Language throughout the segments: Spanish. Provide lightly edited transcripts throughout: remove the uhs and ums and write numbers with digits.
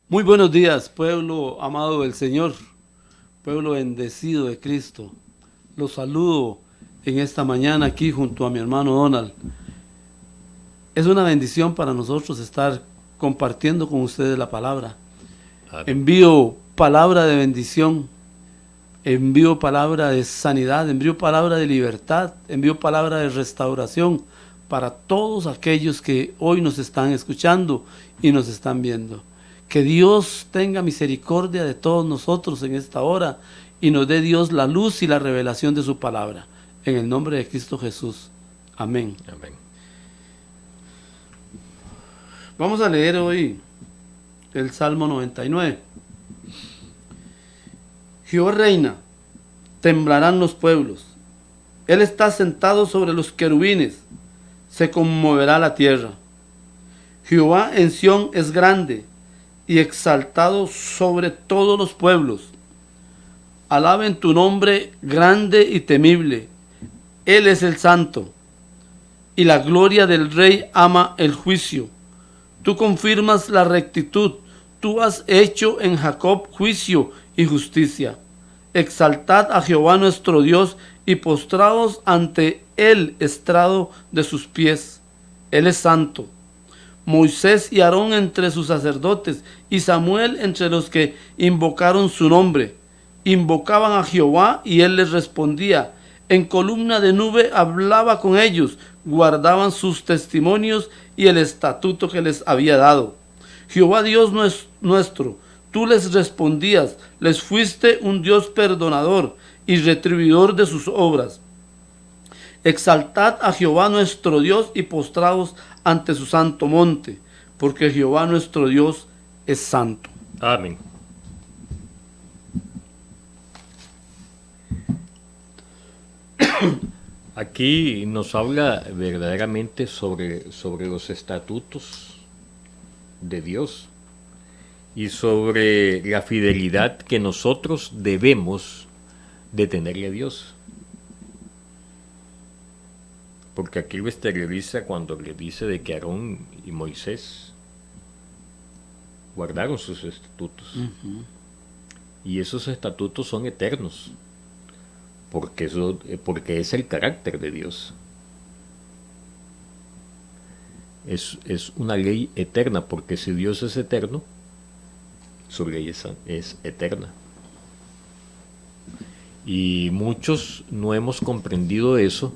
Muy buenos días, pueblo amado del Señor, pueblo bendecido de Cristo. Los saludo en esta mañana aquí junto a mi hermano Donald. Es una bendición para nosotros estar compartiendo con ustedes la palabra. Amén. Envío palabra de bendición, envío palabra de sanidad, envío palabra de libertad, envío palabra de restauración para todos aquellos que hoy nos están escuchando y nos están viendo. Que Dios tenga misericordia de todos nosotros en esta hora y nos dé Dios la luz y la revelación de su palabra. En el nombre de Cristo Jesús. Amén. Amén. Vamos a leer hoy el Salmo 99. Jehová reina, temblarán los pueblos. Él está sentado sobre los querubines, se conmoverá la tierra. Jehová en Sión es grande y exaltado sobre todos los pueblos. Alaben tu nombre grande y temible. Él es el santo, y la gloria del Rey ama el juicio. Tú confirmas la rectitud, tú has hecho en Jacob juicio y justicia. Exaltad a Jehová nuestro Dios y postraos ante el estrado de sus pies. Él es santo. Moisés y Aarón entre sus sacerdotes, y Samuel entre los que invocaron su nombre. Invocaban a Jehová y él les respondía. En columna de nube hablaba con ellos, guardaban sus testimonios y el estatuto que les había dado. Jehová Dios nuestro, tú les respondías, les fuiste un Dios perdonador y retribuidor de sus obras. Exaltad a Jehová nuestro Dios y postraos ante su santo monte, porque Jehová nuestro Dios es santo. Amén. Aquí nos habla verdaderamente sobre los estatutos de Dios y sobre la fidelidad que nosotros debemos de tenerle a Dios. Porque aquí lo exterioriza cuando le dice de que Aarón y Moisés guardaron sus estatutos. Y esos estatutos son eternos, porque es el carácter de Dios. Es una ley eterna, porque si Dios es eterno, su ley es eterna. Y muchos no hemos comprendido eso,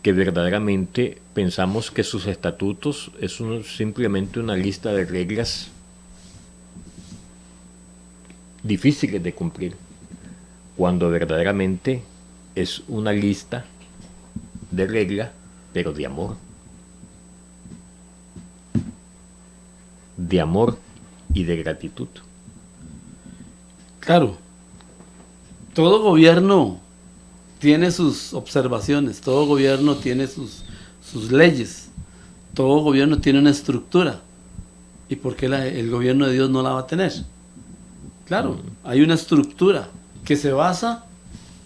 que verdaderamente pensamos que sus estatutos es simplemente una lista de reglas difíciles de cumplir, cuando verdaderamente es una lista de reglas, pero de amor y de gratitud. Claro, todo gobierno tiene sus observaciones, todo gobierno tiene sus leyes, todo gobierno tiene una estructura. ¿Y por qué el gobierno de Dios no la va a tener? Claro, hay una estructura que se basa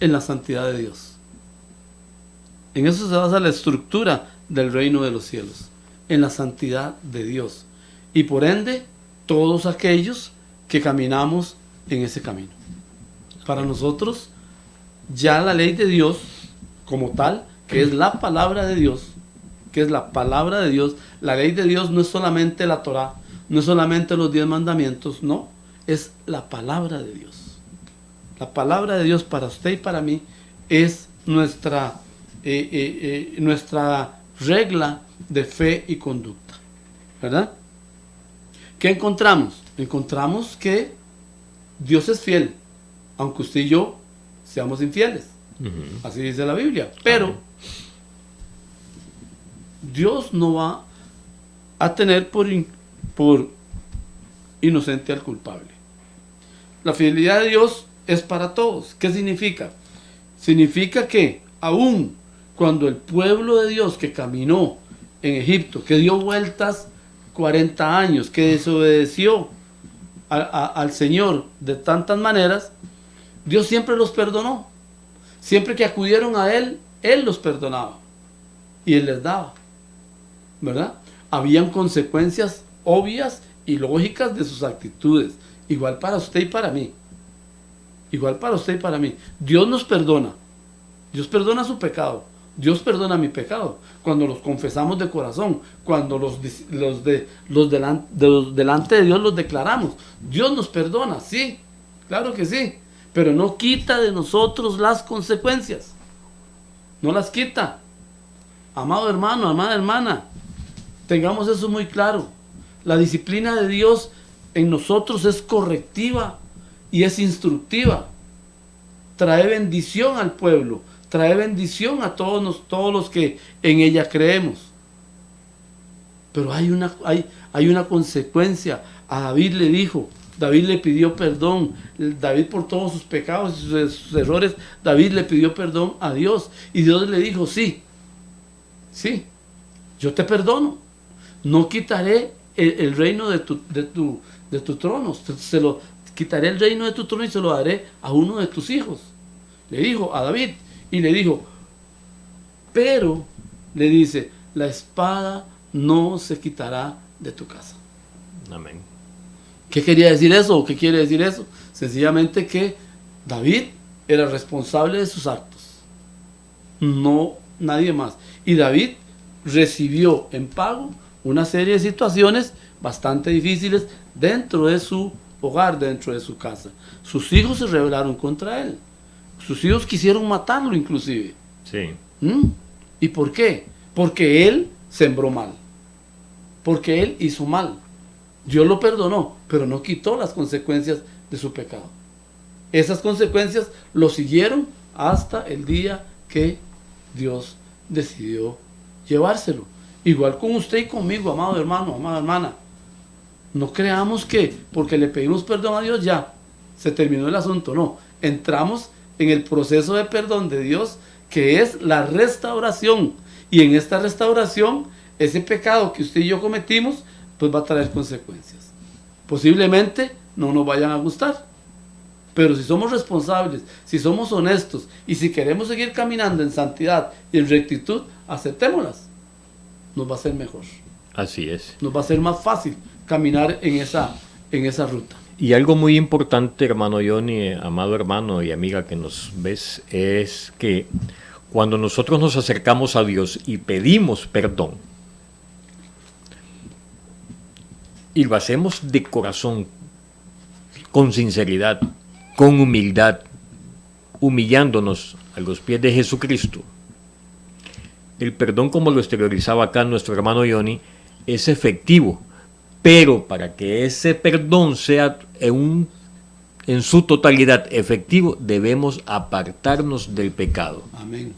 en la santidad de Dios. En eso se basa la estructura del reino de los cielos, en la santidad de Dios. Y por ende, todos aquellos que caminamos en ese camino. Para nosotros, ya la ley de Dios, como tal, que es la palabra de Dios, la ley de Dios no es solamente la Torá, no es solamente los 10 mandamientos, no, es la palabra de Dios. La palabra de Dios para usted y para mí es nuestra regla de fe y conducta, ¿verdad? ¿Qué encontramos? Encontramos que Dios es fiel, aunque usted y yo seamos infieles. Así dice la Biblia. Pero Dios no va a tener por inocente al culpable. La fidelidad de Dios es para todos. ¿Qué significa? Significa que aún cuando el pueblo de Dios que caminó en Egipto, que dio vueltas 40 años, que desobedeció al Señor de tantas maneras, Dios siempre los perdonó. Siempre que acudieron a Él, Él los perdonaba y Él les daba, ¿verdad? Habían consecuencias obvias y lógicas de sus actitudes. Igual para usted y para mí. Igual para usted y para mí. Dios nos perdona. Dios perdona su pecado. Dios perdona mi pecado. Cuando los confesamos de corazón. Cuando delante de Dios los declaramos. Dios nos perdona, sí. Claro que sí. Pero no quita de nosotros las consecuencias. No las quita. Amado hermano, amada hermana, tengamos eso muy claro. La disciplina de Dios en nosotros es correctiva y es instructiva. Trae bendición al pueblo, trae bendición a todos los que en ella creemos. Pero hay una consecuencia. A David le dijo, David le pidió perdón. David, por todos sus pecados y sus errores, David le pidió perdón a Dios. Y Dios le dijo, sí, yo te perdono. No quitaré el reino de tu trono. Quitaré el reino de tu trono y se lo daré a uno de tus hijos. Le dijo a David. Y le dijo, pero, le dice, la espada no se quitará de tu casa. Amén. ¿Qué quería decir eso? ¿O qué quiere decir eso? Sencillamente que David era responsable de sus actos. No nadie más. Y David recibió en pago una serie de situaciones bastante difíciles dentro de su hogar, dentro de su casa. Sus hijos se rebelaron contra él. Sus hijos quisieron matarlo inclusive. Sí. ¿Y por qué? Porque él sembró mal. Porque él hizo mal. Dios lo perdonó, pero no quitó las consecuencias de su pecado. Esas consecuencias lo siguieron hasta el día que Dios decidió llevárselo. Igual con usted y conmigo, amado hermano, amada hermana. No creamos que porque le pedimos perdón a Dios ya se terminó el asunto. No, entramos en el proceso de perdón de Dios, que es la restauración. Y en esta restauración, ese pecado que usted y yo cometimos, pues va a traer consecuencias. Posiblemente no nos vayan a gustar. Pero si somos responsables, si somos honestos y si queremos seguir caminando en santidad y en rectitud, aceptémoslas. Nos va a ser mejor. Así es. Nos va a ser más fácil caminar en esa ruta. Y algo muy importante, hermano Johnny, amado hermano y amiga que nos ves, es que cuando nosotros nos acercamos a Dios y pedimos perdón, y lo hacemos de corazón, con sinceridad, con humildad, humillándonos a los pies de Jesucristo, el perdón, como lo exteriorizaba acá nuestro hermano Johnny, es efectivo. Pero para que ese perdón sea en su totalidad efectivo, debemos apartarnos del pecado. Amén.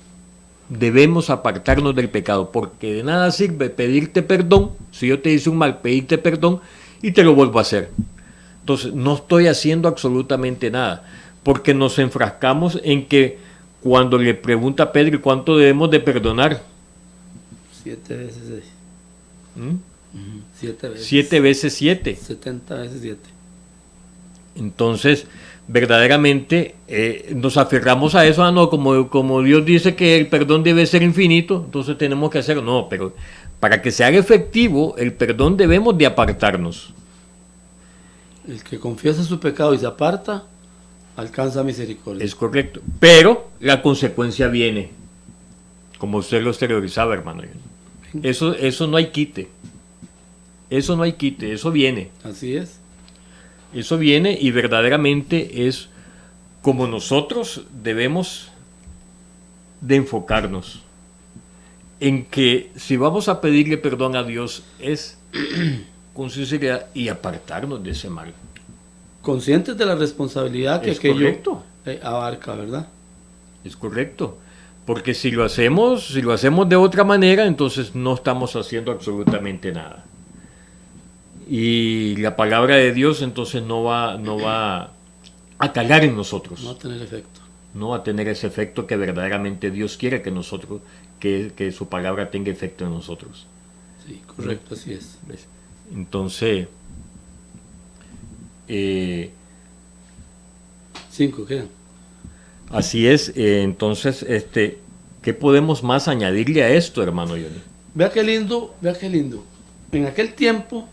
Debemos apartarnos del pecado, porque de nada sirve pedirte perdón, si yo te hice un mal, pedirte perdón y te lo vuelvo a hacer. Entonces, no estoy haciendo absolutamente nada, porque nos enfrascamos en que cuando le pregunta a Pedro cuánto debemos de perdonar. 7 veces 6. 7 veces. 7 veces 7. 70 veces 7. Entonces, verdaderamente nos aferramos a eso, no, como Dios dice que el perdón debe ser infinito, entonces tenemos que hacerlo. No, pero para que se haga efectivo el perdón debemos de apartarnos. El que confiesa su pecado y se aparta, alcanza misericordia. Es correcto, pero la consecuencia viene, como usted lo exteriorizaba, hermano. Eso no hay quite. Eso no hay quite, eso viene. Así es. Eso viene y verdaderamente es como nosotros debemos de enfocarnos en que si vamos a pedirle perdón a Dios es con sinceridad y apartarnos de ese mal. Conscientes de la responsabilidad que aquello abarca, ¿verdad? Es correcto. Porque si lo hacemos de otra manera, entonces no estamos haciendo absolutamente nada. Y la palabra de Dios entonces no va a calar en nosotros. No va a tener efecto. No va a tener ese efecto que verdaderamente Dios quiere que nosotros, que su palabra tenga efecto en nosotros. Sí, correcto, así es. ¿Ves? Entonces, 5 quedan. Así es. Entonces, ¿qué podemos más añadirle a esto, hermano Johnny? Vea qué lindo, vea qué lindo. En aquel tiempo,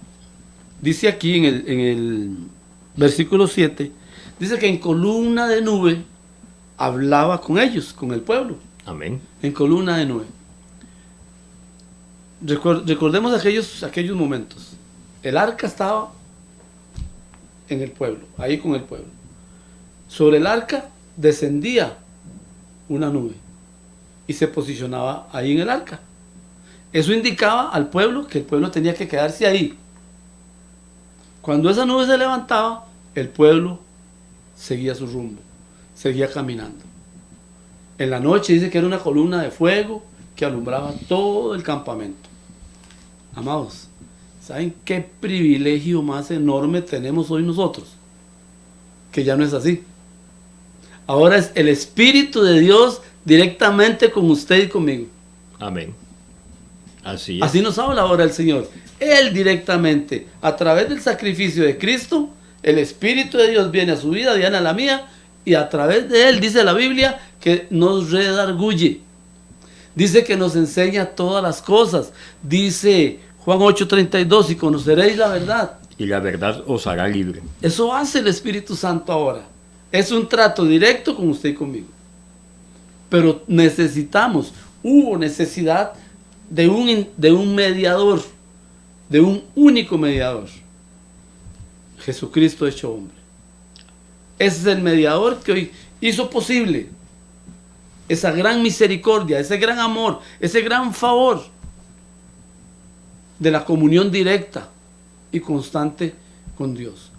Dice aquí en el versículo 7, dice que en columna de nube hablaba con ellos, con el pueblo. Amén. En columna de nube. Recordemos aquellos momentos. El arca estaba en el pueblo, ahí con el pueblo. Sobre el arca descendía una nube y se posicionaba ahí en el arca. Eso indicaba al pueblo que el pueblo tenía que quedarse ahí. Cuando esa nube se levantaba, el pueblo seguía su rumbo, seguía caminando. En la noche dice que era una columna de fuego que alumbraba todo el campamento. Amados, ¿saben qué privilegio más enorme tenemos hoy nosotros? Que ya no es así. Ahora es el Espíritu de Dios directamente con usted y conmigo. Amén. Así es. Así nos habla ahora el Señor. Él directamente, a través del sacrificio de Cristo, el Espíritu de Dios viene a su vida, viene a la mía, y a través de Él, dice la Biblia, que nos redarguye. Dice que nos enseña todas las cosas. Dice Juan 8:32, y conoceréis la verdad. Y la verdad os hará libre. Eso hace el Espíritu Santo ahora. Es un trato directo con usted y conmigo. Pero hubo necesidad de un mediador, de un único mediador. Jesucristo hecho hombre. Ese es el mediador que hoy hizo posible esa gran misericordia, ese gran amor, ese gran favor de la comunión directa y constante con Dios.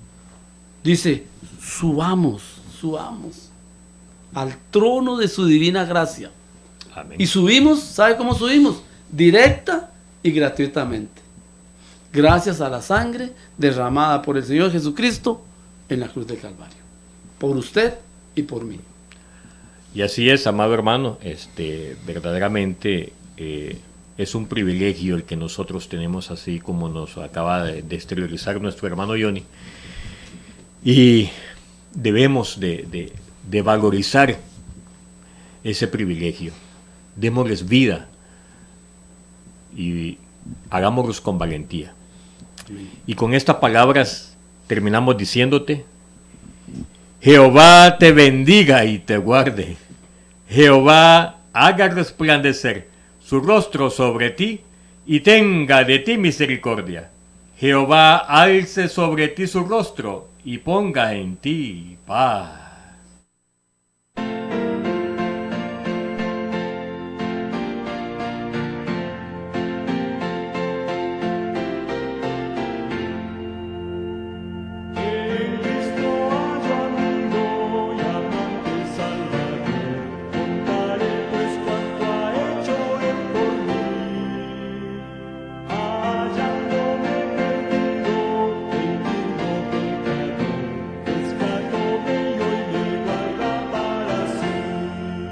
Dice, subamos al trono de su divina gracia. Amén. Y subimos, ¿sabe cómo subimos? Directa y gratuitamente. Gracias a la sangre derramada por el Señor Jesucristo en la cruz del Calvario. Por usted y por mí. Y así es, amado hermano, verdaderamente es un privilegio el que nosotros tenemos, así como nos acaba de exteriorizar nuestro hermano Johnny. Y debemos de valorizar ese privilegio. Démosles vida y hagámoslos con valentía. Y con estas palabras terminamos diciéndote: Jehová te bendiga y te guarde. Jehová haga resplandecer su rostro sobre ti y tenga de ti misericordia. Jehová alce sobre ti su rostro y ponga en ti paz.